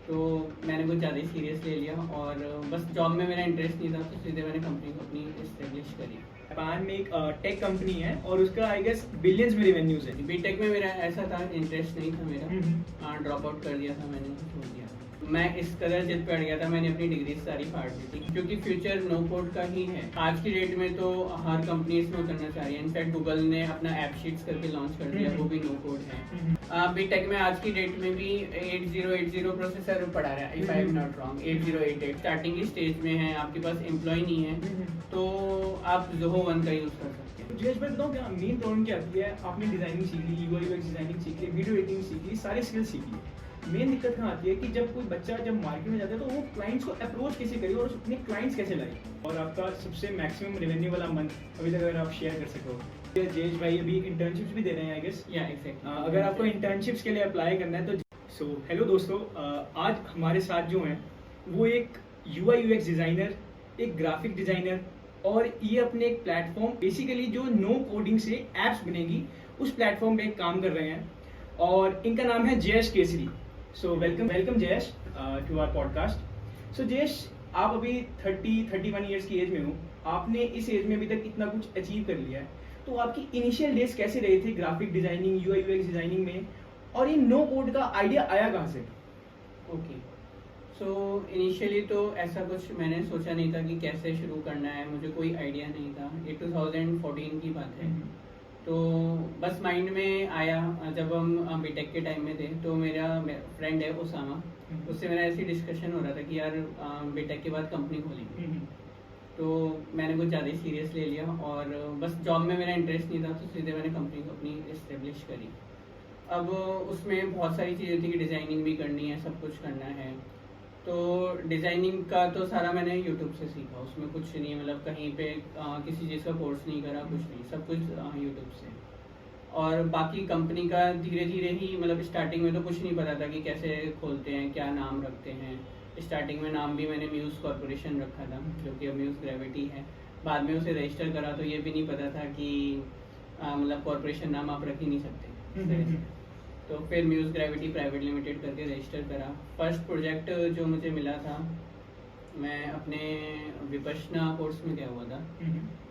तो मैंने कुछ ज़्यादा ही सीरियस ले लिया और बस जॉब में मेरा इंटरेस्ट नहीं था, तो सीधे मैंने कंपनी को अपनी इस्टेब्लिश करी। जापान में एक टेक कंपनी है और उसका आई गेस बिलियंस में रेवेन्यूज है। बीटेक में मेरा ऐसा था, इंटरेस्ट नहीं था मेरा, ड्रॉप आउट कर दिया था मैंने, छोड़ दिया। मैं इस कदर जिद पे अड़ गया था, मैंने अपनी डिग्री सारी फाड़ दी थी, क्योंकि फ्यूचर नो कोड का ही है। आज की डेट में तो हर कंपनी इसमें उतरना चाह रही है। इनफैक्ट गूगल ने अपना ऐप शीट्स करके लॉन्च कर दिया, वो भी नो कोड है। बीटेक में आज की डेट में भी 8080 प्रोसेसर पढ़ा रहा है, if I am not wrong, 8088 starting की स्टेज में है, आपके पास एम्प्लॉय नहीं है, तो आप जोहो वन का यूज कर सकते हैं। जयेश भाई बताओ, क्या मेन प्रॉब्लम क्या आती है? आपने डिजाइनिंग सीख ली, यूआई यूएक्स डिजाइनिंग सीख ली, वीडियो एडिटिंग सीख ली, सारी स्किल्स सीख ली। मेन दिक्कत कहाँ आती है कि जब कोई बच्चा जब मार्केट में जाता है तो वो क्लाइंट्स को अप्रोच कैसे करे और अपने क्लाइंट्स कैसे लाए? और आपका सबसे मैक्सिमम रेवेन्यू वाला मंथ अभी तक अगर आप शेयर कर सको। जयेश भाई अभी इंटर्नशिप्स भी दे रहे हैं आई गेस। या एग्जैक्टली, अगर आपको इंटर्नशिप्स के लिए अप्लाई करना है तो हेलो दोस्तों, आज हमारे साथ जो हैं वो एक यूआई यूएक्स डिज़ाइनर, एक ग्राफिक डिज़ाइनर, और ये अपने एक प्लेटफॉर्म बेसिकली जो नो कोडिंग से एप्स बनेगी उस प्लेटफॉर्म पे एक काम कर रहे हैं, और इनका नाम है Jayesh Kesari. So welcome Jayesh to our podcast. So Jayesh, आप अभी 31 ईयर्स की एज में हो, आपने इस एज में अभी तक इतना कुछ अचीव कर लिया है, तो आपकी इनिशियल डेज कैसे रहे थे graphic designing, UI UX designing में, और ये नो कोड का आइडिया आया कहाँ से? ओके, सो इनिशियली तो ऐसा कुछ मैंने सोचा नहीं था कि कैसे शुरू करना है, मुझे कोई आइडिया नहीं था। ये 2014 की बात है, तो बस माइंड में आया जब हम बीटेक के टाइम में थे। तो मेरा फ्रेंड है उसामा, उससे मेरा ऐसी डिस्कशन हो रहा था कि यार बीटेक के बाद कंपनी खोलेंगे, तो मैंने कुछ ज़्यादा ही सीरियस ले लिया और बस जॉब में मेरा इंटरेस्ट नहीं था, तो सीधे मैंने कंपनी को अपनी इस्टेब्लिश करी। अब उसमें बहुत सारी चीज़ें थी कि डिज़ाइनिंग भी करनी है, सब कुछ करना है। तो डिज़ाइनिंग का तो सारा मैंने यूट्यूब से सीखा, उसमें कुछ नहीं, मतलब कहीं पे किसी चीज़ का कोर्स नहीं करा, कुछ नहीं, सब कुछ यूट्यूब से। और बाकी कंपनी का धीरे धीरे ही, मतलब स्टार्टिंग में तो कुछ नहीं पता था कि कैसे खोलते हैं, क्या नाम रखते हैं। स्टार्टिंग में नाम भी मैंने म्यूज़ कॉरपोरेशन रखा था, जो कि अब म्यूज़ ग्रेविटी है। बाद में उसे रजिस्टर करा तो ये भी नहीं पता था कि मतलब कॉरपोरेशन नाम आप रख ही नहीं सकते। तो फिर म्यूज़ ग्रेविटी प्राइवेट लिमिटेड करके रजिस्टर करा। फर्स्ट प्रोजेक्ट जो मुझे मिला था, मैं अपने विपश्यना कोर्स में गया हुआ था,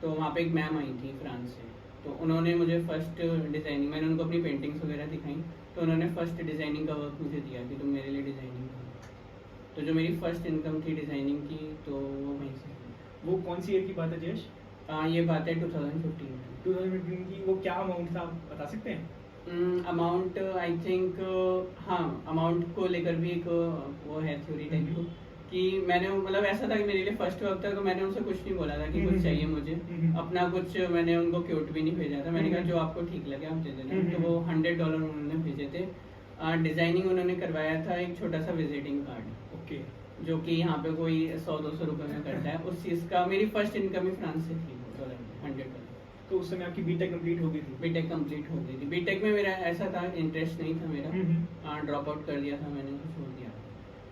तो वहाँ पे एक मैम आई थी फ्रांस से, तो उन्होंने मुझे फर्स्ट डिज़ाइनिंग, मैंने उनको अपनी पेंटिंग्स वगैरह दिखाई, तो उन्होंने फर्स्ट डिज़ाइनिंग का वर्क मुझे दिया कि तुम मेरे लिए डिज़ाइनिंग करो। तो जो मेरी फर्स्ट इनकम थी डिज़ाइनिंग की, तो वो वहीं से। वो कौन सी ईयर की बात है जयेश? ये बात है 2015 की। वो क्या अमाउंट था, आप बता सकते हैं? अमाउंट आई थिंक, हाँ, अमाउंट को लेकर भी एक वो है थ्योरी टाइप कि मैंने, मतलब ऐसा था कि मेरे लिए फर्स्ट वर्क था, तो मैंने उनसे कुछ नहीं बोला था कि कुछ चाहिए मुझे, अपना कुछ मैंने उनको क्यूट भी नहीं भेजा था। मैंने कहा जो आपको ठीक लगे आप दे देना। तो वो $100 उन्होंने भेजे थे। डिज़ाइनिंग उन्होंने करवाया था एक छोटा सा विजिटिंग कार्ड, ओके, जो कि यहाँ पे कोई 100-200 रुपये में करता है, उस चीज़ का मेरी फर्स्ट इनकम ही फ्रांस से थी, $100। तो उस समय आपकी बीटेक कंप्लीट हो गई थी? बीटेक कंप्लीट हो गई थी। बीटेक में मेरा ऐसा था, इंटरेस्ट नहीं था मेरा, ड्रॉप आउट कर दिया था मैंने, छोड़ दिया।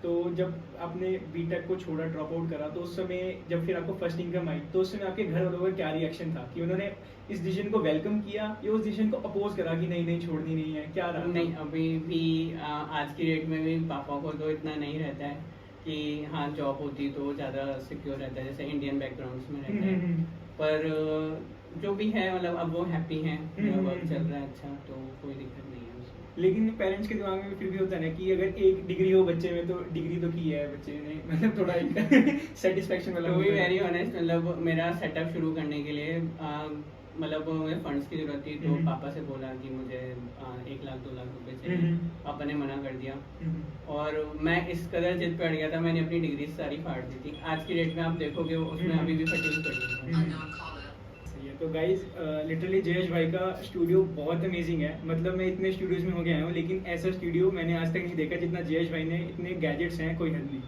तो जब आपने बीटेक को छोड़ा, ड्रॉप आउट करा, तो उस समय जब फिर आपको फर्स्ट इनकम आई, तो उस समय आपके घर वालों का क्या रिएक्शन था? कि उन्होंने इस डिसीजन को वेलकम किया या उस डिसीजन को अपोज करा कि नहीं छोड़नी नहीं है, क्या रहा? नहीं, अभी भी आज की डेट में भी पापा को तो इतना नहीं रहता है कि हाँ जॉब होती तो ज़्यादा सिक्योर रहता है, जैसे इंडियन बैकग्राउंड्स में रहता है। पर जो भी है, मतलब अब वो हैप्पी हैं, वर्क चल रहा है अच्छा, तो कोई दिक्कत नहीं है उसमें। लेकिन पेरेंट्स के दिमाग में फिर भी होता है ना कि अगर एक डिग्री हो बच्चे में, तो डिग्री तो की है बच्चे ने, मतलब थोड़ा एक सेटिस्फेक्शन वाला। टू बी वेरी ऑनेस्ट, मतलब मेरा सेटअप शुरू करने के लिए मतलब मुझे फंड्स की जरूरत थी, तो पापा से बोला कि मुझे 1 लाख 2 लाख रुपए चाहिए। पापा ने मना कर दिया, और मैं इस कदर जिद पे अड़ गया था, मैंने अपनी डिग्री सारी फाड़ दी थी। आज की डेट में आप देखोगे उसमें अभी भी फटी हुई पड़ी है। तो गाइज लिटरली जयेश भाई का स्टूडियो बहुत अमेजिंग है। मतलब मैं इतने स्टूडियोज में हो गया हूँ, लेकिन ऐसा स्टूडियो मैंने आज तक नहीं देखा जितना जयेश भाई ने, इतने गैजेट्स हैं, कोई हद नहीं।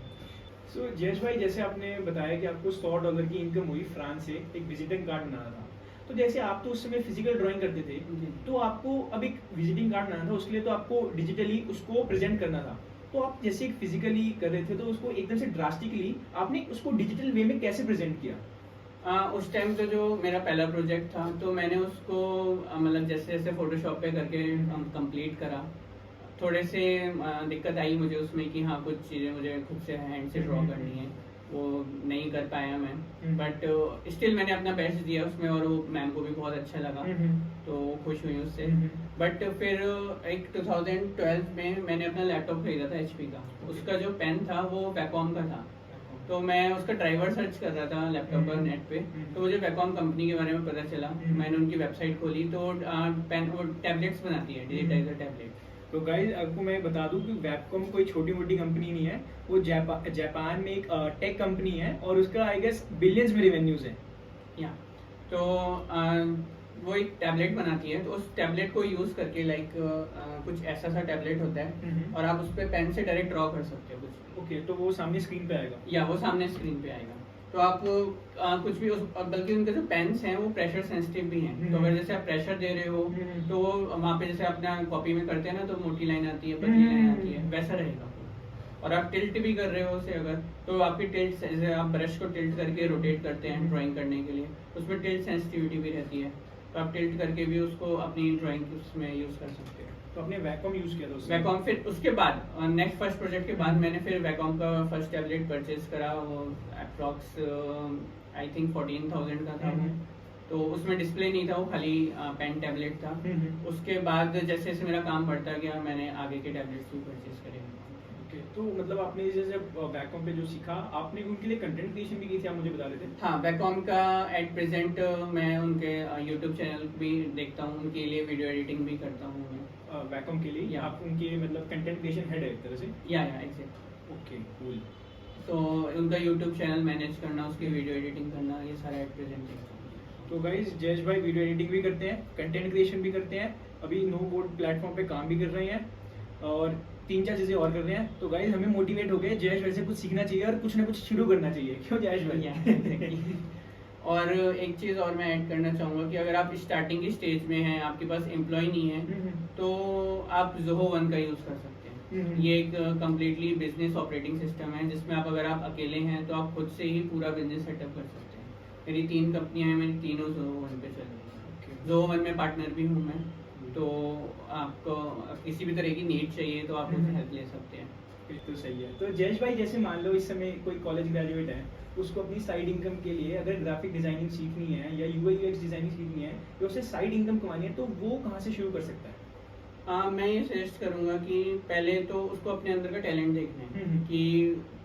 सो जयेश भाई, जैसे आपने बताया कि आपको $100 की इनकम हुई फ्रांस से, एक विजिटिंग कार्ड बनाना था, तो जैसे आप तो उस समय फिजिकल ड्राइंग करते थे, तो आपको अब एक विजिटिंग कार्ड बनाना था, उसके लिए तो आपको डिजिटली उसको प्रेजेंट करना था। तो आप जैसे फिजिकली कर रहे थे, तो उसको एकदम से ड्रास्टिकली आपने उसको डिजिटल वे में कैसे प्रेजेंट किया? उस टाइम तो जो मेरा पहला प्रोजेक्ट था, तो मैंने उसको मतलब जैसे जैसे फोटोशॉप पे करके कंप्लीट करा। थोड़े से दिक्कत आई मुझे उसमें कि हाँ कुछ चीज़ें मुझे खुद से हैंड से ड्रॉ करनी है, वो नहीं कर पाया मैं, बट स्टिल मैंने अपना बेस्ट दिया उसमें और वो मैम को भी बहुत अच्छा लगा, तो वो खुश हुई उससे। बट फिर एक 2012 में मैंने अपना लैपटॉप खरीदा था HP का, उसका जो पेन था वो वैकॉम का था, तो मैं उसका ड्राइवर सर्च कर रहा था लैपटॉप पर नेट पे, तो मुझे वैकॉम कंपनी के बारे में पता चला, मैंने उनकी वेबसाइट खोली तो पेन वो टैबलेट्स बनाती है, डिजिटाइजर टैबलेट। तो गाइज आपको मैं बता दूं कि वेबकॉम कोई छोटी मोटी कंपनी नहीं है, वो जापान में एक टेक कंपनी है और उसका आई गेस बिलियंस में रेवेन्यूज है। या तो वो एक टैबलेट बनाती है, तो उस टैबलेट को यूज करके लाइक कुछ ऐसा सा टैबलेट होता है और आप उस पर पेन से डायरेक्ट ड्रॉ कर सकते हो कुछ। ओके, तो वो सामने स्क्रीन पे आएगा, या वो सामने स्क्रीन पे आएगा, तो आप कुछ भी बल्कि उनके जो पेन्स हैं वो प्रेशर सेंसिटिव भी हैं, तो अगर जैसे आप प्रेशर दे रहे हो तो वहाँ पे जैसे अपना कॉपी में करते हैं ना, तो मोटी लाइन आती है, पतली लाइन आती है, वैसा रहेगा। और आप टिल्ट भी कर रहे हो उसे अगर, तो आपकी टिल्ट जैसे आप ब्रश को टिल्ट करके रोटेट करते हैं ड्राइंग करने के लिए, उसमें टिल्ट सेंसिटिविटी भी रहती है, तो आप टिल्ट करके भी उसको अपनी ड्राइंग उसमें यूज कर सकते हो। तो आपने वैकॉम यूज किया था उसमें? वैकॉम फिर उसके बाद नेक्स्ट फर्स्ट प्रोजेक्ट के बाद मैंने फिर वैकॉम का फर्स्ट टैबलेट परचेज करा, वो अप्रॉक्स आई थिंक 14,000 का था वो, तो उसमें डिस्प्ले नहीं था, वो खाली पेन टैबलेट था। उसके बाद जैसे जैसे मेरा काम बढ़ता गया मैंने आगे के टैबलेट्स भी परचेज करे। ओके, तो मतलब आपने जैसे वैकॉम पे जो सीखा, आपने उनके लिए कंटेंट क्रिएशन भी की थी, आप मुझे बता रहे थे? हाँ, वैकॉम का एट प्रेजेंट मैं उनके यूट्यूब चैनल भी देखता हूँ, उनके लिए वीडियो एडिटिंग भी करता हूँ मैं। वैकॉम के लिए आप उनके मतलब कंटेंट क्रिएशन हेड है एक तरह से? या एग्जैक्ट। Okay, cool. तो उनका यूट्यूब चैनल मैनेज करना, उसकी वीडियो एडिटिंग करना, ये सारा एट प्रेजेंट देखता हूँ। तो गाइज जयेश भाई वीडियो एडिटिंग भी करते हैं, कंटेंट क्रिएशन भी करते हैं, अभी नो कोड प्लेटफॉर्म पे काम भी कर रहे हैं और 3-4 चीजें और कर रहे हैं। तो गाइज हमें मोटिवेट हो गए, जयेश भाई से कुछ सीखना चाहिए और कुछ ना कुछ शुरू करना चाहिए, क्यों जयेश भाई? और एक चीज़ और मैं ऐड करना चाहूँगा कि अगर आप स्टार्टिंग की स्टेज में हैं, आपके पास एम्प्लॉय नहीं है, तो आप Zoho One का यूज़ कर सकते हैं। ये एक कम्प्लीटली बिजनेस ऑपरेटिंग सिस्टम है, जिसमें आप अगर आप अकेले हैं तो आप खुद से ही पूरा बिजनेस सेटअप कर सकते हैं। मेरी 3 कंपनियां हैं, मेरी तीनों Zoho One पे चल रही हैं। Zoho One में पार्टनर भी हूँ मैं, तो आपको किसी भी तरह की नीड चाहिए तो आप उनसे हेल्प ले सकते हैं। बिल्कुल सही है। तो जयेश भाई जैसे मान लो इस समय कोई कॉलेज ग्रेजुएट है, उसको अपनी साइड इनकम के लिए अगर ग्राफिक डिजाइनिंग सीखनी है या UI UX डिजाइनिंग सीखनी है या उसे साइड इनकम कमानी है, तो वो कहाँ से शुरू कर सकता है? मैं ये सजेस्ट करूंगा कि पहले तो उसको अपने अंदर का टैलेंट देखना है कि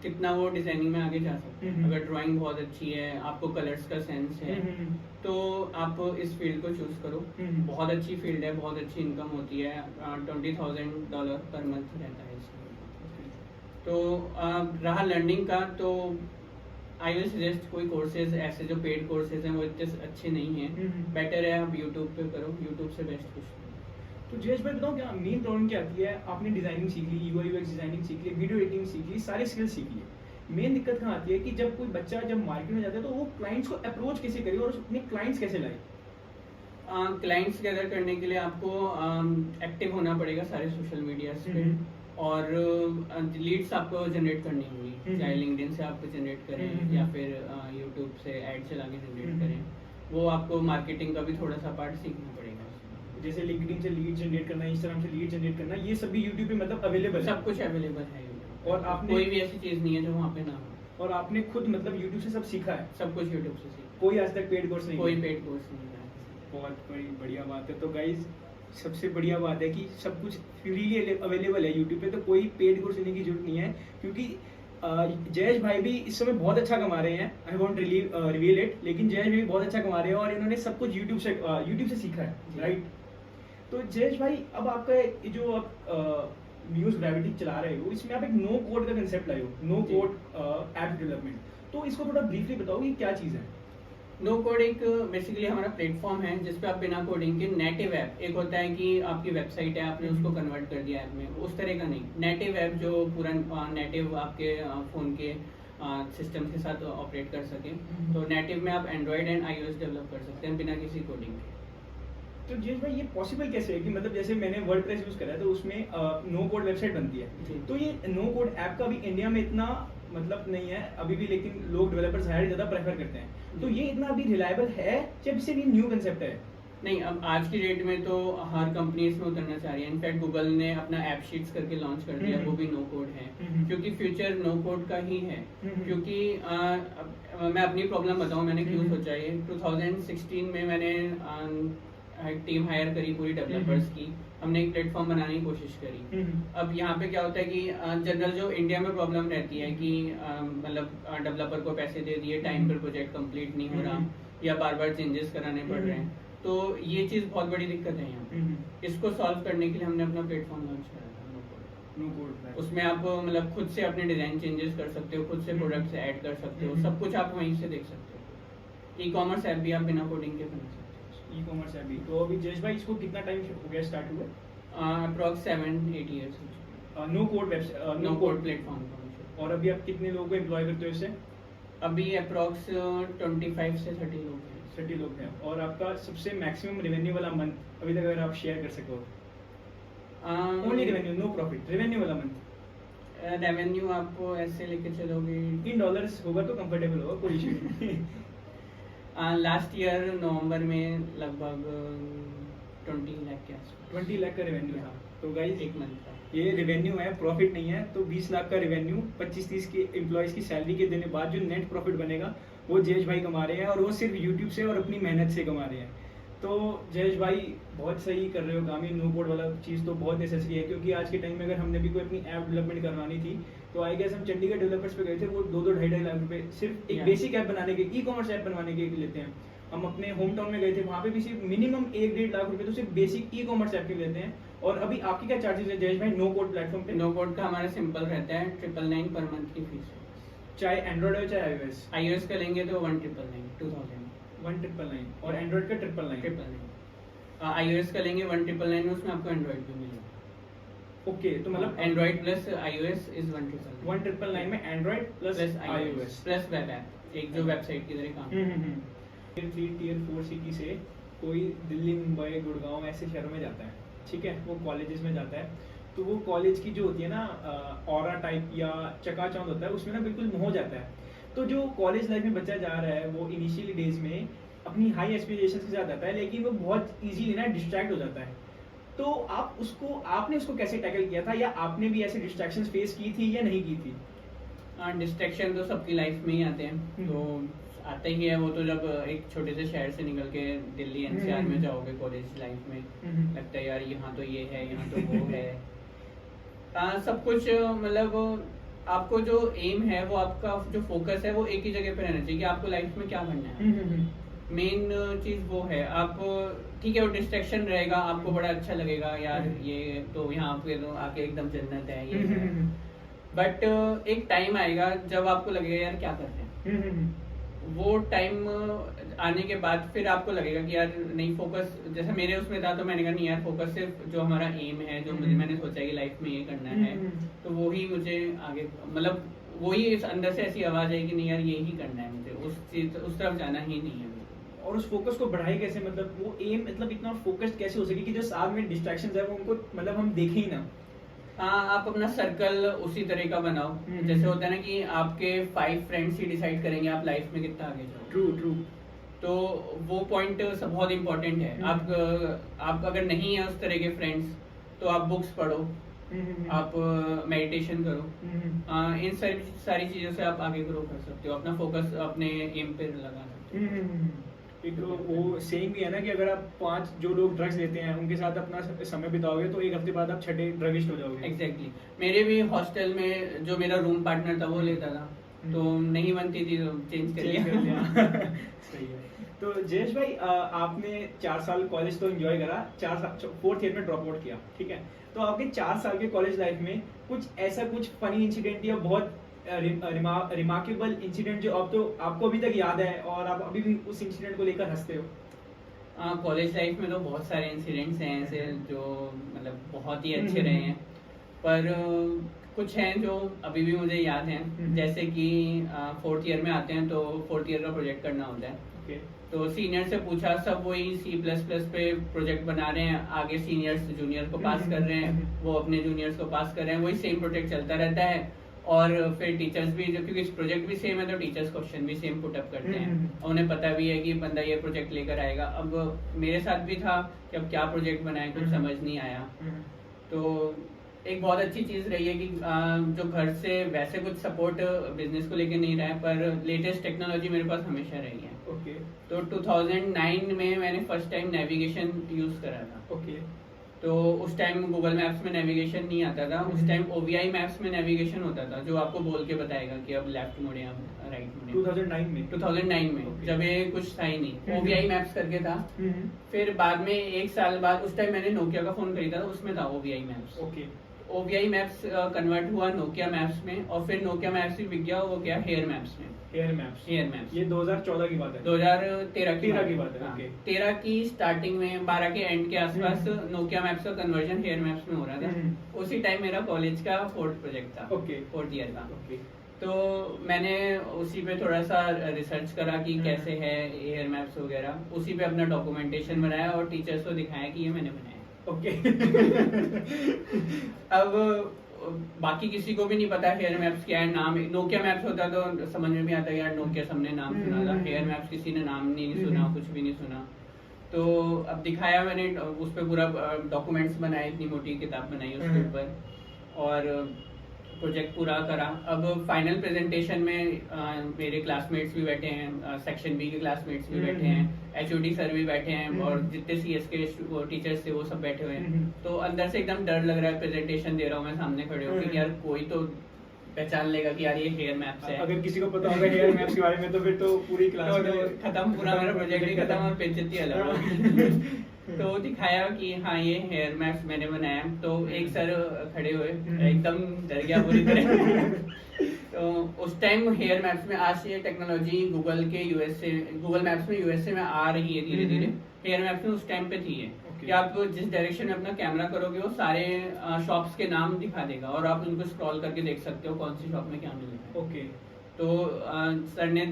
कितना वो डिजाइनिंग में आगे जा सकता है। अगर ड्राइंग बहुत अच्छी है, आपको कलर्स का सेंस है, तो आप इस फील्ड को चूज करो। बहुत अच्छी फील्ड है, बहुत अच्छी इनकम होती है, $20,000 पर मंथ रहता है इसमें। तो रहा लर्निंग का, तो आई विल सजेस्ट कोई कोर्सेज ऐसे जो पेड कोर्सेज हैं वो इतने अच्छे नहीं हैं, बेटर है आप यूट्यूब पे करो, यूट्यूब से बेस्ट कुछ नहीं। तो जयेश भाई बताओ क्या मेन प्रॉब्लम क्या आती है? आपने डिजाइनिंग सीख ली, UI UX डिजाइनिंग सीख ली, वीडियो एडिटिंग सीख ली, सारे स्किल्स सीख लिए, मेन दिक्कत कहाँ आती है कि जब कोई बच्चा जब मार्केट में जाता है तो वो क्लाइंट्स को अप्रोच कैसे करे और अपने क्लाइंट्स कैसे लाए? क्लाइंट्स गैदर करने के लिए आपको एक्टिव होना पड़ेगा सारे सोशल मीडिया पे, और लीड्स आपको जनरेट करनी होगी, चाहे लिंक्डइन से आपको जनरेट करें या फिर यूट्यूब से ऐड चला के जनरेट करें। वो आपको मार्केटिंग का भी थोड़ा सा पार्ट सीखना पड़ेगा। जैसे लिंक्डइन से लीड जनरेट करना, इंस्टाग्राम से लीड जनरेट करना, ये सब भी यूट्यूब पे मतलब अवेलेबल है? सब कुछ अवेलेबल है YouTube। और आपने कोई भी ऐसी चीज नहीं है जो वहाँ पे ना हो। और आपने खुद मतलब यूट्यूब से सब सीखा है? सब कुछ यूट्यूब से सीखा, कोई आज तक पेड कोर्स नहीं? कोई पेड कोर्स नहीं है। बहुत बड़ी बढ़िया बात है। तो गाइज सबसे बढ़िया बात है कि सब कुछ फ्रीली अवेलेबल है यूट्यूब पे, तो कोई पेड कोर्स लेने की जरूरत नहीं है, क्योंकि जयेश भाई भी इस समय बहुत अच्छा कमा रहे हैं। आई वॉन्ट रिवील इट, लेकिन जयेश भाई भी बहुत अच्छा कमा रहे हैं और इन्होंने सब कुछ यूट्यूब से सीखा है, राइट? तो जयेश भाई अब आपका ये जो आप म्यूज ग्रेविटी चला रहे हो, इसमें आप एक नो कोड का कंसेप्ट लाए हो, नो कोड ऐप डेवलपमेंट, तो इसको थोड़ा ब्रीफली बताओ कि क्या चीज़ है? नो कोड एक बेसिकली हमारा प्लेटफॉर्म है जिसपे आप बिना कोडिंग के नेटिव ऐप, एक होता है कि आपकी वेबसाइट है, आपने उसको कन्वर्ट कर दिया ऐप में, उस तरह का नहीं, नेटिव ऐप जो पूरा नेटिव आपके फ़ोन के सिस्टम के साथ ऑपरेट कर सके। तो नेटिव में आप एंड्रॉयड एंड iOS डेवलप कर सकते हैं बिना किसी कोडिंग के। तो जयेश भाई ये पॉसिबल कैसे है कि मतलब जैसे मैंने वर्डप्रेस यूज करा है तो उसमें नो कोड वेबसाइट बनती है, तो ये नो कोड ऐप का भी इंडिया में इतना मतलब नहीं है अभी भी, लेकिन लोग डेवलपर्स हायर ज़्यादा प्रेफर करते हैं, तो ये इतना अभी रिलायबल है जब सिर्फ ये न्यू कंसेप्ट है? नहीं, अब आज की डेट में तो हर कंपनी इसमें उतरना चाह रही है। इनफैक्ट गूगल ने अपना ऐप शीट्स करके लॉन्च कर दिया, वो भी नो कोड है, क्योंकि फ्यूचर नो कोड का ही है। क्योंकि मैं अपनी प्रॉब्लम बताऊं, मैंने क्यों सोचा ये। 2016 में मैंने टीम हायर करी पूरी डेवलपर्स की, हमने एक प्लेटफॉर्म बनाने की कोशिश करी। अब यहाँ पे क्या होता है कि जनरल जो इंडिया में प्रॉब्लम रहती है कि मतलब डेवलपर को पैसे दे दिए, टाइम पर प्रोजेक्ट कंप्लीट नहीं हो रहा, या बार बार चेंजेस कराने पड़ रहे हैं, तो ये चीज़ बहुत बड़ी दिक्कत है यहाँ। इसको सॉल्व करने के लिए हमने अपना प्लेटफॉर्म लॉन्च करा था, नो कोड। उसमें आप मतलब खुद से अपने डिज़ाइन चेंजेस कर सकते हो, खुद से प्रोडक्ट्स ऐड कर सकते हो, सब कुछ आप वहीं से देख सकते हो। ई कॉमर्स ऐप भी आप बिना कोडिंग के बना सकते हो। ई कॉमर्स ऐप भी। तो अभी जयेश भाई इसको कितना टाइम हो गया स्टार्ट हुआ? Approx 7-8 years. No code website, no code platform. और अभी आप कितने लोगों को एम्प्लॉय करते हो इससे? अभी अप्रॉक्स 25 से 30 लोग हैं। 30 लोग हैं। और आपका सबसे मैक्सिमम रेवेन्यू वाला मंथ अभी तक अगर आप शेयर कर सको? Only revenue, no profit, revenue वाला मंथ। रेवेन्यू आपको ऐसे लेके चलोगे, इन डॉलर्स होगा तो कंफर्टेबल होगा, कोई इशू नहीं। लास्ट ईयर नवंबर में लगभग 20 लाख के आसपास। 20 लाख का रेवेन्यू था। तो गाइस एक मंथ का ये रेवेन्यू है, प्रॉफिट नहीं है। तो 20 लाख का रेवेन्यू 25-30 के एम्प्लॉयज़ की सैलरी के देने बाद जो नेट प्रॉफिट बनेगा वो जयेश भाई कमा रहे हैं, और वो सिर्फ यूट्यूब से और अपनी मेहनत से कमा रहे हैं। तो जयेश भाई बहुत सही कर रहे हो काम। ये नो कोड वाला चीज़ तो बहुत नेसेसरी है, क्योंकि आज के टाइम में अगर हमने भी कोई अपनी ऐप डेवलपमेंट करवानी थी तो आई गेस हम चंडीगढ़ डेवलपर्स पे गए थे, वो 2-2 ढाई लाख रुपए सिर्फ एक बेसिक ऐप बनाने के, ई कॉमर्स ऐप बनवाने के लेते हैं। हम अपने होम टाउन में गए थे, वहाँ पे भी सिर्फ मिनिमम 1-1.5 लाख रुपए तो सिर्फ बेसिक ई कॉमर्स ऐप के लेते हैं। और अभी आपकी क्या चार्जेस है जयेश भाई नो कोड प्लेटफॉर्म पे? नो कोड का हमारा सिंपल रहता है 999 पर मंथ की फीस है, चाहे एंड्रॉइड हो चाहे iOS? iOS का लेंगे तो 1999 1999 और एंड्रॉइड का 999। iOS का लेंगे 1999, उसमें आपको एंड्रॉइड भी मिलेगा। ओके, तो मतलब एंड्रॉइड प्लस iOS इज 1999 में Android plus iOS plus web app, एक जो वेबसाइट की तरह काम करता है। Tier 3 Tier 4 सिटी से कोई दिल्ली, मुंबई, गुड़गांव ऐसे शहरों में जाता है, ठीक है, वो कॉलेजेस में जाता है, तो वो कॉलेज की जो होती है ना ऑरा टाइप या चकाचौंध होता है, उसमें ना बिल्कुल मोह जाता है। तो जो कॉलेज लाइफ में बच्चा जा रहा है वो इनिशियली डेज में अपनी हाई एक्सपेक्टेशंस के साथ आता है, लेकिन वो बहुत इजीली ना डिस्ट्रैक्ट हो जाता है। तो आपने उसको कैसे टैकल किया था, या आपने भी ऐसे डिस्ट्रैक्शंस फेस की थी या नहीं की थी? डिस्ट्रैक्शन तो सबकी लाइफ में ही आते हैं, तो आते ही है। वो तो जब एक छोटे से शहर से निकल के दिल्ली NCR में जाओगे कॉलेज लाइफ में, लगता है यार यहाँ तो ये है, यहाँ तो वो है। सब कुछ मतलब आपको जो एम है, वो आपका जो फोकस है वो एक ही जगह पे रहना चाहिए कि आपको लाइफ में क्या करना है। मेन चीज वो है। आप ठीक है, वो डिस्ट्रैक्शन रहेगा, आपको बड़ा अच्छा लगेगा यार ये तो यहाँ पे तो आके एकदम जन्नत है ये है, बट एक टाइम आएगा जब आपको लगेगा यार क्या करते हैं। वो टाइम आने के बाद फिर आपको लगेगा कि यार नहीं, फोकस जैसे मेरे उसमें था, तो मैंने कहा नहीं यार, फोकस सिर्फ जो हमारा एम है, जो मुझे मैंने सोचा कि लाइफ में ये करना है, तो वो ही मुझे आगे मतलब वही इस अंदर से ऐसी आवाज है कि नहीं यार ये ही करना है मुझे, उस तरफ जाना ही नहीं है। और उस फोकस को बढ़ाए कैसे, मतलब वो एम मतलब इतना फोकस्ड कैसे हो सके कि जो साथ में डिस्ट्रैक्शंस है वो उनको मतलब हम देखें ही ना? आप अपना सर्कल उसी तरह का बनाओ, जैसे होता है ना कि आपके 5 फ्रेंड्स ही डिसाइड करेंगे आप लाइफ में कितना आगे जाओ। ट्रू। तो वो पॉइंट सब बहुत इंपॉर्टेंट है। आप अगर नहीं है उस तरह के फ्रेंड्स, तो आप बुक्स पढ़ो, आप मेडिटेशन करो, इन सारी चीजों से आप आगे ग्रो कर सकते हो, अपना फोकस अपने एम पे लगा सकते हो। एक वो सेइंग भी है ना कि अगर आप 5 जो लोग ड्रग्स लेते हैं उनके साथ अपना समय बिताओगे तो एक हफ्ते बाद आप छठे ड्रगिस्ट हो जाओगे। एग्जैक्टली। मेरे भी हॉस्टल में जो मेरा रूम पार्टनर था वो लेता था, तो नहीं बनती थी तो चेंज कर लिया। सही है। तो जयेश भाई आपने 4 साल कॉलेज तो एंजॉय करा, 4th ईयर में ड्रॉप आउट किया, ठीक है, तो आपके 4 साल के कॉलेज लाइफ में कुछ फनी इंसिडेंट या बहुत रिमार्केबल इंसिडेंट जो अब तो आपको अभी तक याद है और आप अभी भी उस इंसिडेंट को लेकर हंसते हो? कॉलेज लाइफ में तो बहुत सारे इंसिडेंट्स हैं ऐसे जो मतलब बहुत ही अच्छे रहे हैं, पर कुछ हैं जो अभी भी मुझे याद हैं। जैसे कि 4th ईयर में आते हैं तो 4th ईयर का प्रोजेक्ट करना होता है। तो सीनियर से पूछा, सब वही C++ पे प्रोजेक्ट बना रहे हैं, आगे सीनियर्स जूनियर को पास कर रहे हैं, वो अपने जूनियर्स को पास कर रहे हैं, वही सेम प्रोजेक्ट चलता रहता है। और फिर टीचर्स भी जो, क्योंकि प्रोजेक्ट भी सेम है तो टीचर्स क्वेश्चन भी सेम पुटअप करते हैं और उन्हें पता भी है कि बंदा ये प्रोजेक्ट लेकर आएगा। अब मेरे साथ भी था कि अब क्या प्रोजेक्ट बनाए, कुछ समझ नहीं आया। तो एक बहुत अच्छी चीज़ रही है कि जो घर से वैसे कुछ सपोर्ट बिजनेस को लेके नहीं रहा है, पर लेटेस्ट टेक्नोलॉजी मेरे पास हमेशा रही है। ओके। तो 2009 में मैंने फर्स्ट टाइम नेविगेशन यूज़ करा था। ओके। तो उस टाइम गूगल मैप्स में नेविगेशन नहीं आता था, उस टाइम OVI मैप्स में नेविगेशन होता था, जो आपको बोल के बताएगा कि अब लेफ्ट मुड़े, अब राइट मुड़े। 2009 में 2009 में Okay. जब ये कुछ था ही नहीं, OVI मैप्स करके था। फिर बाद में 1 साल बाद, उस टाइम मैंने नोकिया का फोन खरीदा था, उसमें था OVI maps. Okay. OVI maps convert हुआ नोकिया मैप्स में, और फिर नोकिया मैप्स भी बिक गया, वो गया हेयर मैप्स में। Here Maps. हेयर मैप्स ये 2014 की बात है। 2013 की 13 की बात है, हाँ, okay. 13 की स्टार्टिंग में, 12 के एंड के आसपास नोकिया मैप्स का कन्वर्जन हेयर मैप्स में हो रहा था। उसी टाइम मेरा कॉलेज का 4th प्रोजेक्ट था, Okay. 4th ईयर का। ओके। तो मैंने उसी पे थोड़ा सा रिसर्च करा कि कैसे है हेयर मैप्स वगैरह, उसी पे अपना डॉक्यूमेंटेशन बनाया और टीचर्स को दिखाया कि ये मैंने बनाया। ओके। अब बाकी किसी को भी नहीं पता हेयर मैप्स क्या है, नाम नोकिया मैप्स होता तो समझ में भी आता है यार, नोकिया सबने नाम सुना था, हेयर मैप्स किसी ने नाम नहीं सुना, कुछ भी नहीं सुना। तो अब दिखाया मैंने, उस पर पूरा डॉक्यूमेंट्स बनाए, इतनी मोटी किताब बनाई उसके ऊपर, और प्रोजेक्ट पूरा करा। अब फाइनल प्रेजेंटेशन में मेरे क्लासमेट्स भी बैठे हैं, सेक्शन बी के क्लासमेट्स भी बैठे हैं, HOD सर भी बैठे हैं, और जितने CS के टीचर्स थे वो सब बैठे हुए हैं। तो अंदर से एकदम डर लग रहा है, प्रेजेंटेशन दे रहा हूँ मैं सामने खड़े होकर कि यार कोई तो पहचान लेगा कि यार ये हेयर मैप्स है। अगर किसी को पता होगा हेयर मैप्स के बारे में तो फिर तो पूरी क्लास तो में खत्म, पूरा मेरा प्रोजेक्ट ही खत्म और बेइज्जती अलग होगी। तो दिखाया कि हाँ ये हेयर मैप्स मैंने बनाया। तो एक सर खड़े हुए, एकदम डर गया पूरी तरह। तो उस टाइम हेयर मैप्स में, आज ये टेक्नोलॉजी गूगल के गूगल मैप्स में USA में आ रही है धीरे धीरे, हेयर मैप्स में उस टाइम पे थी है कि आप जिस डायरेक्शन में अपना कैमरा करोगे वो सारे शॉप्स के नाम दिखा देगा, और आप उनको स्क्रॉल करके देख सकते हो कौन सी शॉप में क्या मिल रहा है। ओके। तो सर ने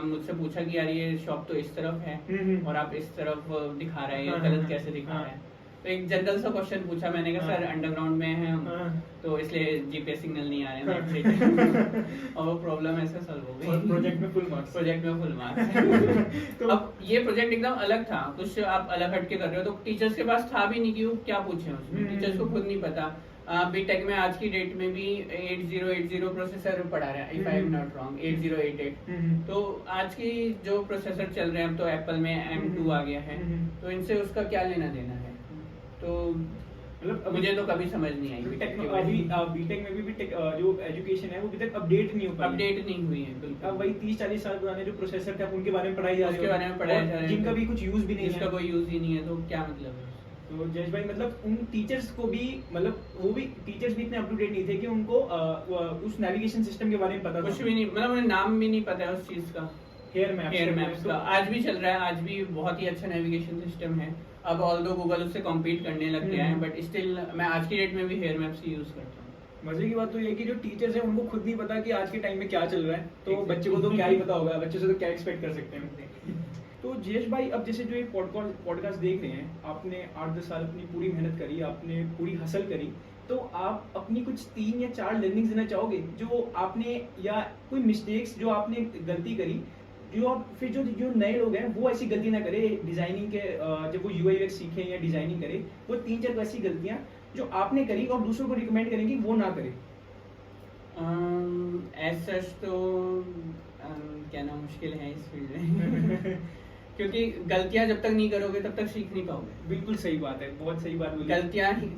मुझसे पूछा कि यार ये शॉप तो इस तरफ है और आप इस तरफ दिखा रहे हैं, गलत कैसे दिखा रहे हैं। तो एक जनरल सा क्वेश्चन पूछा मैंने, कहा सर अंडरग्राउंड में है हम, तो इसलिए GPS सिग्नल नहीं आ रहे हैं। और वो प्रॉब्लम ऐसे सॉल्व हो गई, प्रोजेक्ट में फुल मार्क्स। प्रोजेक्ट में फुल मार्क्स। तो अब ये प्रोजेक्ट एकदम अलग था, कुछ आप अलग हट के कर रहे हो, तो टीचर्स के पास था भी नहीं कि वो क्या पूछे उसमें, टीचर्स को खुद नहीं पता। बीटेक में आज की डेट में भी 8080 प्रोसेसर पढ़ा रहा है, if I am not wrong, 8088। तो आज की जो प्रोसेसर चल रहे हैं, अब तो एप्पल में M2 आ गया है, तो इनसे उसका क्या लेना देना है। तो मतलब मुझे तो कभी समझ नहीं आई बीटेक में भी जो एजुकेशन है वो अभी तक अपडेट नहीं हो पाई, अपडेट नहीं हुई है बिल्कुल। अब वही 30-40 साल पुराने जो प्रोसेसर थे अब उनके बारे में पढ़ाई जा रही है, उसके बारे में पढ़ाया जा रहा है, जिनका भी कुछ यूज भी नहीं जिसका है, कोई यूज ही नहीं है, तो क्या मतलब है। तो जयेश भाई मतलब उन टीचर्स को भी, मतलब वो भी टीचर्स भी इतने अप टू डेट नहीं थे कि उनको उस नेविगेशन सिस्टम के बारे में पता कुछ भी नहीं, मतलब उन्हें नाम भी नहीं पता है उस चीज का, हेयर मैप्स का। आज भी चल रहा है, आज भी बहुत ही अच्छा नेविगेशन सिस्टम है। अब ऑल्दो गूगल उससे कॉम्पीट करने लग गया है, बट स्टिल मैं आज की डेट में भी हेयर मैप्स ही यूज करता हूँ। मजे की बात तो ये है कि जो टीचर्स हैं उनको खुद नहीं पता कि आज के टाइम में क्या चल रहा है, तो बच्चे को तो क्या ही पता होगा, बच्चे से तो क्या एक्सपेक्ट कर सकते हैं। तो जयेश भाई अब जैसे जो ये पॉडकास्ट देख रहे हैं, आपने 8-10 साल अपनी पूरी मेहनत करी, आपने पूरी हसल करी, तो आप अपनी कुछ 3 या 4 लर्निंग्स देना चाहोगे जो आपने, या कोई मिस्टेक्स जो आपने गलती करी, जो आप फिर जो नए लोग हैं वो ऐसी गलती ना करे डिजाइनिंग के, जब वो UI UX सीखें या डिजाइनिंग करें, वो 3-4 ऐसी गलतियां जो आपने करी और दूसरों को रिकमेंड करेंगे वो ना करें। एज सच तो कहना मुश्किल है इस फील्ड में। क्योंकि गलतियां जब तक नहीं करोगे तब तक सीख नहीं पाओगे। बिल्कुल सही बात है, बहुत सही बात बोली।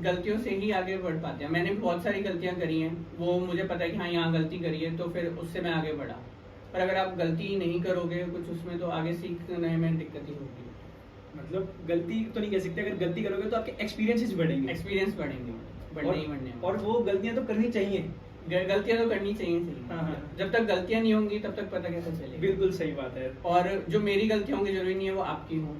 गलतियों से ही आगे बढ़ पाते हैं। मैंने भी बहुत सारी गलतियां करी हैं, वो मुझे पता है कि हाँ यहाँ गलती करी है, तो फिर उससे मैं आगे बढ़ा। पर अगर आप गलती ही नहीं करोगे कुछ उसमें, तो आगे सीखने में दिक्कत ही होगी। मतलब गलती तो नहीं कह सकते, अगर गलती करोगे तो आपके एक्सपीरियंसेस बढ़ेंगे, एक्सपीरियंस बढ़ेंगे, बढ़ने ही बढ़ने। और वो गलतियां तो करनी चाहिए, गलतियां तो करनी चाहिए सही। हाँ। जब तक गलतियां नहीं होंगी तब तक पता कैसे चलेगा। बिल्कुल सही बात है। और जो मेरी गलतियां होंगी जरूरी नहीं है वो आपकी हो,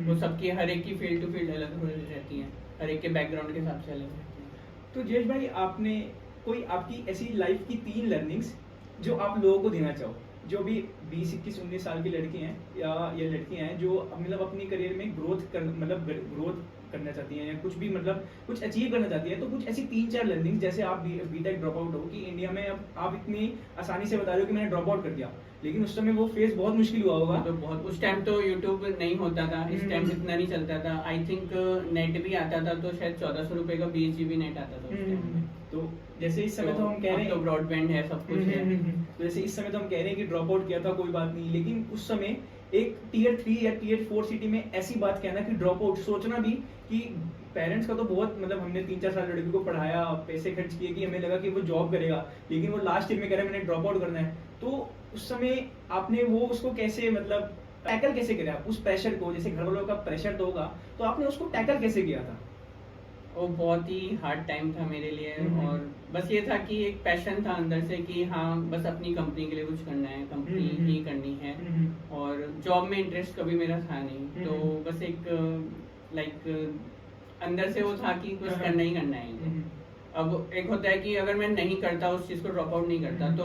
वो सबकी, हर एक की फील्ड टू फील्ड अलग हो रहती है, हर एक के बैकग्राउंड के हिसाब से अलग रहती है। तो जयेश भाई आपने कोई आपकी ऐसी लाइफ की 3 लर्निंग्स जो आप लोगों को देना चाहो, जो भी 20, 21, 19 साल की लड़की हैं या ये लड़कियां हैं जो मतलब अपनी करियर में ग्रोथ करना चाहती हैं या कुछ भी मतलब कुछ अचीव करना चाहती है, तो कुछ ऐसी 3-4 लर्निंग, जैसे आप बीटेक ड्रॉप आउट हो कि इंडिया में अब आप इतनी आसानी से बता रहे हो कि मैंने ड्रॉप आउट कर दिया, लेकिन उस समय वो फेस बहुत मुश्किल हुआ होगा। तो बहुत उस टाइम तो यूट्यूब नहीं होता था, इस टाइम इतना नहीं चलता था। आई थिंक नेट भी आता था तो शायद 1400 रुपए का 20 GB नेट आता था उस टाइम। तो जैसे इस समय तो हम कह रहे हैं तो ब्रॉडबैंड है, सब कुछ है। तो जैसे इस समय तो हम कह रहे हैं कि ड्रॉप आउट किया था कोई बात नहीं, लेकिन उस समय एक टियर 3 या टियर 4 सिटी में ऐसी बात कहना कि ड्रॉप आउट, सोचना भी कि पेरेंट्स का तो बहुत मतलब हमने 3-4 साल लड़की को पढ़ाया, पैसे खर्च किए कि हमें लगा कि वो जॉब करेगा, लेकिन वो लास्ट ईयर में कह रहा है मैंने ड्रॉप आउट करना है। तो उस समय आपने वो उसको कैसे मतलब टैकल कैसे किया आप उस प्रेशर को? जैसे घर वालों का प्रेशर तो होगा, तो आपने उसको टैकल कैसे किया था? वो बहुत ही हार्ड टाइम था मेरे लिए, और बस ये था कि एक पैशन था अंदर से कि हाँ बस अपनी कंपनी के लिए कुछ करना है, कंपनी ही करनी है, और जॉब में इंटरेस्ट कभी मेरा था नहीं। तो बस एक लाइक अंदर से वो था कि कुछ करना ही करना है। अब एक होता है कि अगर मैं नहीं करता, उस चीज को ड्रॉप आउट नहीं करता, तो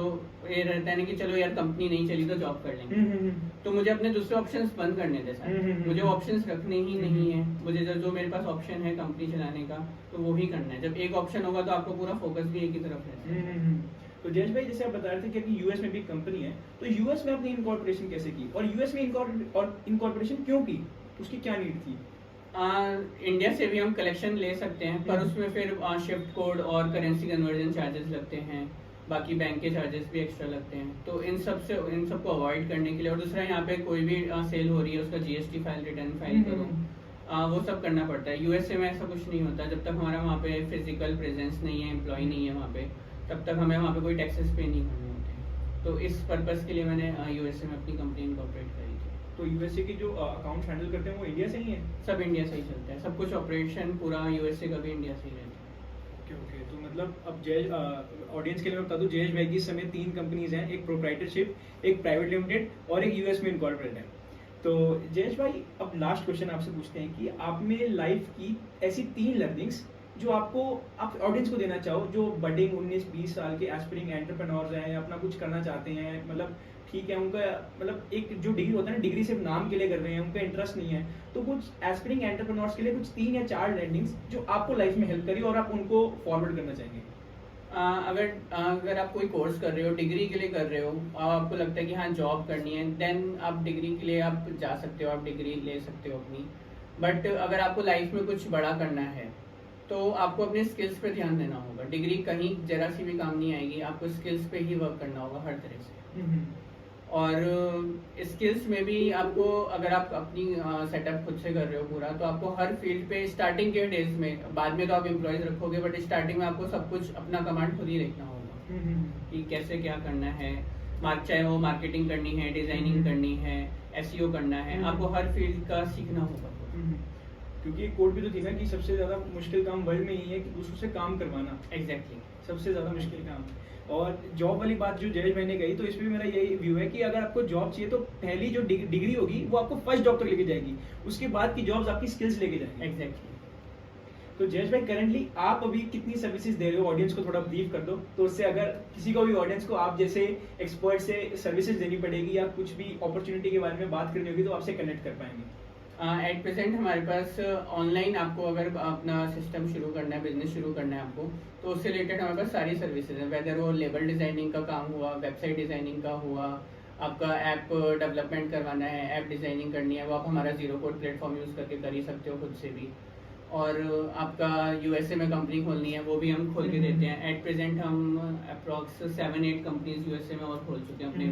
ये रहता है ना कि चलो यार कंपनी नहीं चली तो जॉब कर लेंगे। तो मुझे अपने दूसरे ऑप्शंस बंद करने थे सारे, मुझे ऑप्शंस रखने ही नहीं है। मुझे जो मेरे पास ऑप्शन है कंपनी चलाने का, तो वो ही करना है। जब एक ऑप्शन होगा तो आपको पूरा फोकस भी एक ही तरफ रहता है। तो जयेश भाई, जैसे आप बता रहे थे कि यूएस में भी कंपनी है, तो यूएस में आपने इनकॉर्पोरेशन कैसे की, और यूएस में इनकॉर्पोरेशन क्यों की, उसकी क्या नीड थी? इंडिया से भी हम कलेक्शन ले सकते हैं, पर उसमें फिर शिफ्ट कोड और करेंसी कन्वर्जन चार्जेस लगते हैं, बाकी बैंक के चार्जेस भी एक्स्ट्रा लगते हैं। तो इन सबको अवॉइड करने के लिए, और दूसरा यहाँ पे कोई भी सेल हो रही है उसका जीएसटी फाइल, रिटर्न फाइल करो, वो सब करना पड़ता है। यूएसए में ऐसा कुछ नहीं होता, जब तक हमारा वहाँ पे फिजिकल प्रेजेंस नहीं है, एम्प्लॉय नहीं है वहाँ पे, तब तक हमें वहाँ पे कोई टैक्सेस पे नहीं करने होते। तो इस पर्पस के लिए मैंने यूएसए में अपनी कंपनी इनकॉर्पोरेट करी थी। तो यूएसए के जो अकाउंट हैंडल करते हैं वो इंडिया से ही है? सब इंडिया से ही चलता है, सब कुछ ऑपरेशन पूरा यूएसए का भी इंडिया से ही रहता है। Okay okay. तो मतलब अब जयेश, ऑडियंस के लिए बता दूं, जयेश भाई की इस समय 3 कंपनीज हैं, एक प्रोप्राइटरशिप, एक प्राइवेट लिमिटेड और एक यूएस में इनकॉर्पोरेट है। तो जयेश भाई, अब लास्ट क्वेश्चन आपसे पूछते हैं कि आप में लाइफ की ऐसी 3 लर्निंग्स जो आपको आप ऑडियंस को देना चाहो, जो बडिंग 19-20 साल के एस्पिरिंग एंटरप्रेन्योर्स हैं या अपना कुछ करना चाहते हैं, मतलब ठीक है उनका मतलब एक जो डिग्री होता है ना, डिग्री सिर्फ नाम के लिए कर रहे हैं, उनका इंटरेस्ट नहीं है, तो कुछ एस्पिरिंग एंटरप्रेन्योर्स के लिए कुछ 3 या 4 लर्निंग्स जो आपको लाइफ में हेल्प करी और आप उनको फॉरवर्ड करना चाहेंगे? अगर आप कोई कोर्स कर रहे हो, डिग्री के लिए कर रहे हो, आपको लगता है कि हाँ जॉब करनी है, देन आप डिग्री के लिए आप जा सकते हो, आप डिग्री ले सकते हो अपनी। बट अगर आपको लाइफ में कुछ बड़ा करना है तो आपको अपने स्किल्स पे ध्यान देना होगा। डिग्री कहीं जरा सी भी काम नहीं आएगी, आपको स्किल्स पे ही वर्क करना होगा हर तरह से। और स्किल्स में भी आपको, अगर आप अपनी सेटअप खुद से कर रहे हो पूरा, तो आपको हर फील्ड पे स्टार्टिंग के डेज में, बाद में तो आप एम्प्लॉयज रखोगे, बट स्टार्टिंग में आपको सब कुछ अपना कमांड खुद ही देखना होगा कि कैसे क्या करना है। चाहे वो मार्केटिंग करनी है, डिजाइनिंग करनी है, एसईओ करना है, आपको हर फील्ड का सीखना होगा। क्योंकि एक कोड भी तो थी ना कि सबसे ज्यादा मुश्किल काम वर्ल्ड में यही है कि दूसरों से काम करवाना। एग्जैक्टली सबसे ज्यादा मुश्किल काम। और जॉब वाली बात जो जयेश भाई ने कही, तो इस पे मेरा यही व्यू है कि अगर आपको जॉब चाहिए तो पहली जो डिग्री होगी वो आपको फर्स्ट जॉब तक लेके जाएगी, उसके बाद की जॉब्स आपकी स्किल्स लेके जाएंगी। एग्जैक्टली। तो जयेश भाई, करंटली आप अभी कितनी सर्विसेज दे रहे हो? ऑडियंस को थोड़ा ब्रीफ कर दो, तो उससे अगर किसी को भी ऑडियंस को आप जैसे एक्सपर्ट से सर्विसेज देनी पड़ेगी या कुछ भी अपॉर्चुनिटी के बारे में बात करनी होगी तो आपसे कनेक्ट कर पाएंगे। एट प्रेजेंट हमारे पास ऑनलाइन आपको अगर अपना सिस्टम शुरू करना है, बिजनेस शुरू करना है आपको, तो उससे रिलेटेड हमारे पास सारी सर्विसेज हैं। वेदर वो लेबल डिजाइनिंग का काम हुआ, वेबसाइट डिजाइनिंग का हुआ, आपका ऐप डेवलपमेंट करवाना है, ऐप डिजाइनिंग करनी है, वो आप हमारा जीरो कोड प्लेटफॉर्म यूज़ करके कर ही सकते हो खुद से भी। और आपका यूएसए में कंपनी खोलनी है, वो भी हम खोल के देते हैं। एट प्रेजेंट हम अप्रॉक्स 7-8 कंपनीज यूएसए में और खोल चुके हैं अपने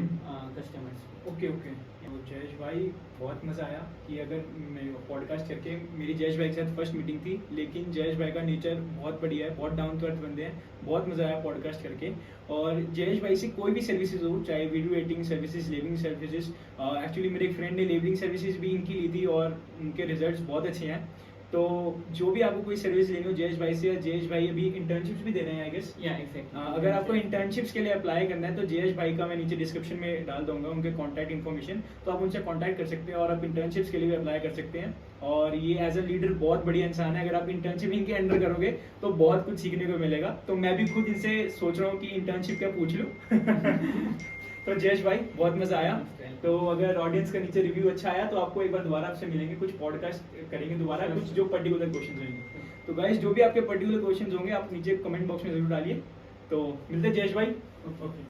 कस्टमर्स। Okay okay. तो जयेश भाई, बहुत मज़ा आया कि अगर मैं पॉडकास्ट करके, मेरी जयेश भाई के साथ फर्स्ट मीटिंग थी, लेकिन जयेश भाई का नेचर बहुत बढ़िया है, बहुत डाउन टू अर्थ बंदे हैं, बहुत मज़ा आया पॉडकास्ट करके। और जयेश भाई से कोई भी सर्विसेज हो, चाहे video editing services, labelling services, actually मेरे एक फ्रेंड ने लेबलिंग सर्विसेज भी इनकी ली थी और उनके रिजल्ट्स बहुत अच्छे हैं। तो जो भी आपको कोई सर्विस लेनी हो जयेश भाई से, या जयेश भाई अभी इंटर्नशिप्स भी दे रहे हैं आई गेस। या एग्जैक्टली। अगर आपको इंटर्नशिप्स के लिए अप्लाई करना है तो जयेश भाई का मैं नीचे डिस्क्रिप्शन में डाल दूंगा उनके कॉन्टैक्ट इन्फॉर्मेशन, तो आप उनसे कॉन्टैक्ट कर सकते हैं और आप इंटर्नशिप्स के लिए भी अप्लाई कर सकते हैं। और ये एज अ लीडर बहुत बढ़िया इंसान है, अगर आप इंटर्नशिप इनके अंडर करोगे तो बहुत कुछ सीखने को मिलेगा। तो मैं भी खुद इनसे सोच रहा हूँ कि इंटर्नशिप का पूछ लूँ। तो जयेश भाई बहुत मजा आया। तो अगर ऑडियंस का नीचे रिव्यू अच्छा आया तो आपको एक बार दोबारा आपसे मिलेंगे, कुछ पॉडकास्ट करेंगे दोबारा, कुछ जो पर्टिकुलर क्वेश्चन होंगे। तो गाइस जो भी आपके पर्टिकुलर क्वेश्चन होंगे आप नीचे कमेंट बॉक्स में जरूर डालिए। तो मिलते हैं जयेश भाई। ओके।